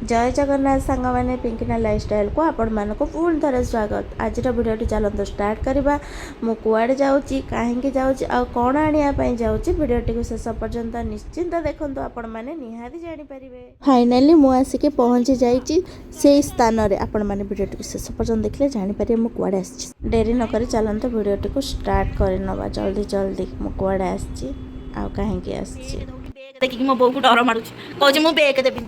जय जगन्नाथ सांग मैंने पिंकिना लाइफस्टाइल को आपण मानक पुणी थे स्वागत। आज भिडियो चलते स्टार्ट करवा। मु कुआड़े जाऊँगी कहीं जाऊँगी आ कौन आने जाऊँगी भिडियो शेष पर्यंत निश्चिंत देखो आपण मैंने निहाती जानीपर। फाइनाली मुझे पहुँची जाइए स्थान आपण मैंने भिडियो शेष पर्यंत देखले जानीपर मु कुआड़े आसी। डेरी नक चलते भिडियो स्टार्ट करनवा जल्दी जल्दी मु कुआड़े आसी आ कहीं आसी। देखिए मो बो को डर मारू कहे मु बेग देवी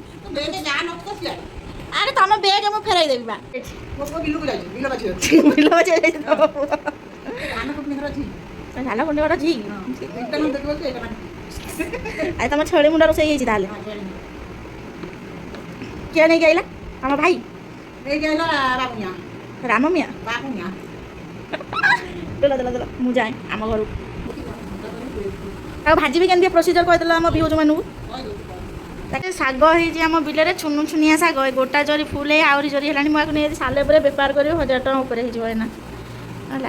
अरे तुम बेग मु फेरई देवी बा बिल बचे धान कुंडी घर अच्छी अरे तुम छेली मुंडा रोसे किए नहीं गला आम भाई राम मिया देल मुझे जाए आम घर भाजी भी केमती प्रोसीजर कहदेल आम भ्यूज मानू शाग होम बिल छुनु छुनिया शाग गोटा जरी फुल आहरी जरी है मुझे नहीं साले पर बेपार कर 1000 टଙ୍କା ऊपर होना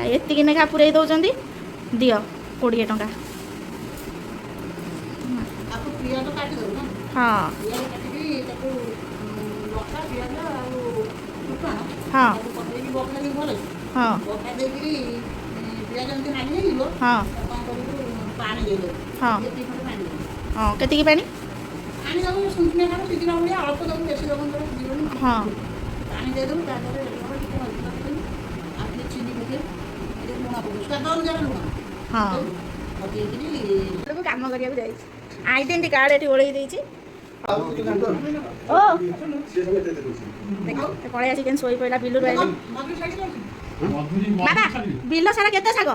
एतिक नेखा पूरे दौरान दियो 20 टଙ୍କା। हाँ हाँ हाँ हाँ हाँ केतिकी पानी हाँ हाँ काम कर आइडेंटी कार्ड ये ओढ़ पलि आसिक शोई पड़ा बिलू बाबा बिल सारा केते शाग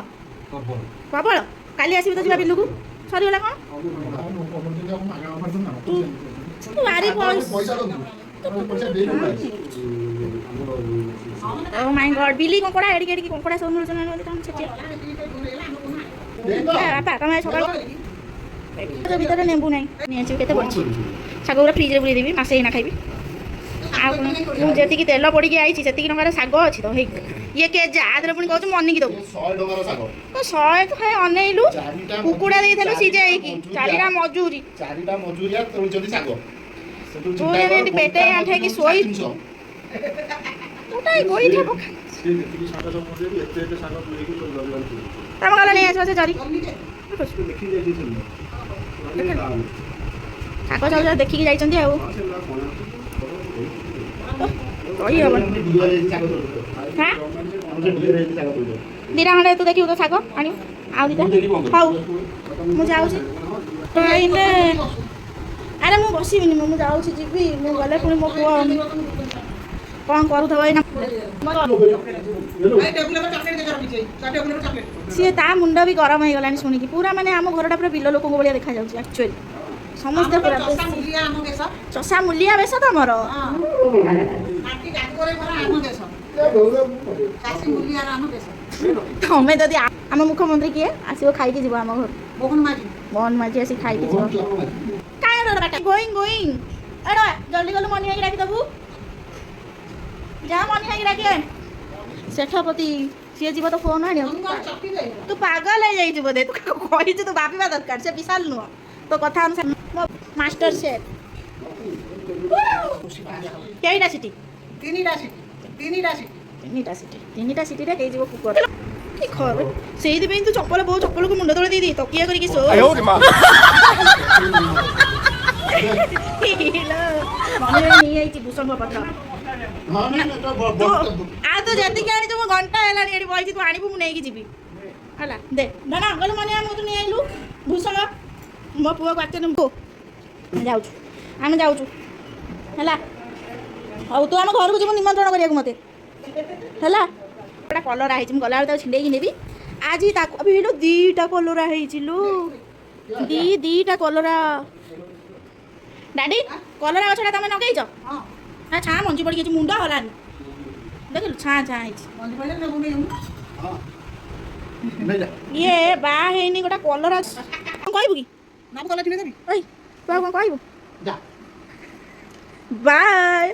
प्रबल काली आसबि तो जा बिलू को सरीगला कौन भारी ओ माय गॉड बिली कंकड़ा एडी एडी कंकड़ा सब मिलछ ना काम छेटी बापा तुम सकाल भीतर नेबू ना नहीं केते पड़ी शाग पूरा फ्रिज बुले देवी मासे ना खाइबी जी तेल पड़ी आई से टकर शाग अच्छी तो ये के आदर पुणी कहूँ मनिकी दबू 100 खाए अनैलु कुकुड़ा देलु सीझे 4टा मजूरी तू पेटे आठे कि शोई तम गला नहीं आस जरी शाग चल देखिकी जाइए कही हम दीटा खंडे तू देखिए तो शाग आनी आउ दीटा हाउ मुझे जाऊँगी अरे मुझे बसबिनी मुझे जाऊँगी जी मुझे गले पुणी मो पुआ कौन करूँ सी ता मुंड भी गरम हो गलानी शुणिकी पूरा माने आम घरटा पूरा बिल लोक भाया देखा जाऊँ एक्चुअली समस्ते पूरा चषा मूलिया बेस तुमर तमें जदि आम मुख्यमंत्री किए आसो खाई जीव आम घर मोहन माझी आसी खाई गोइंग गोइंग एड़ा जल्दी गलु मनी हाई राखी देबू जा मनी हाई राखी सेठपति सी जीव तो फोन आनी तू पागल है जाइए बोधे तू कही तू भाबा दरकार से विशाल नुह तो कथा अनुसार मास्टर शेफ कईटा सिटी तीन सिटी रे जीव कुकर से तू चप्पल बहु चप्पल को मुंड तले दी तकिया करके सो नहीं भूषण पत्र आ तो जैसे आनी तो घंटा है बही तू आणबू मुझे जी है दे ना अंगल मन आम तू नहीं आइलु भूषण मो पुआ को आचन को जाऊँ आम जाऊँ है हौ तू आम घर को जीव निमंत्रण करिया मत है कलरा है गला बेल छिंडे नेबी आज अभी 2टा कलरा दीटा कलरा डाडी कलरा गछटा तुम नगेच हाँ छा मंजी पड़ी मुंड हलानी देख छा छा ये बाहनी गोटा कलरा कहबू कि कौन कहबू बाय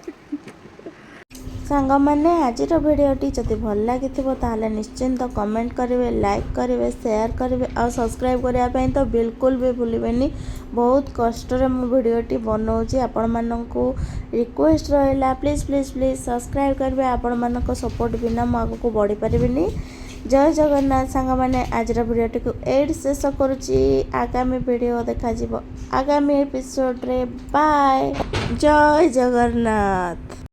ସାଙ୍ଗମାନେ ଆଜିର ଭିଡ଼ିଓଟି ଯଦି ଭଲ ଲାଗିଥିବ ତାହେଲେ ନିଶ୍ଚିନ୍ତ କମେଣ୍ଟ କରିବେ, ଲାଇକ୍ କରିବେ, ସେୟାର କରିବେ ଆଉ ସବସ୍କ୍ରାଇବ୍ କରିବା ପାଇଁ ତ ବିଲକୁଲ ବି ଭୁଲିବେନି। ବହୁତ କଷ୍ଟରେ ମୁଁ ଭିଡ଼ିଓଟି ବନାଉଛି, ଆପଣମାନଙ୍କୁ ରିକ୍ୱେଷ୍ଟ ରହିଲା ପ୍ଲିଜ୍ ପ୍ଲିଜ୍ ପ୍ଲିଜ୍ ସବସ୍କ୍ରାଇବ୍ କରିବେ। ଆପଣମାନଙ୍କ ସପୋର୍ଟ ବିନା ମୁଁ ଆଗକୁ ବଢ଼ିପାରିବିନି। ଜୟ ଜଗନ୍ନାଥ ସାଙ୍ଗମାନେ, ଆଜିର ଭିଡ଼ିଓଟିକୁ ଏଇଠି ଶେଷ କରୁଛି। ଆଗାମୀ ଭିଡ଼ିଓ ଦେଖାଯିବ ଆଗାମୀ ଏପିସୋଡ଼ରେ। ବାଏ, ଜୟ ଜଗନ୍ନାଥ।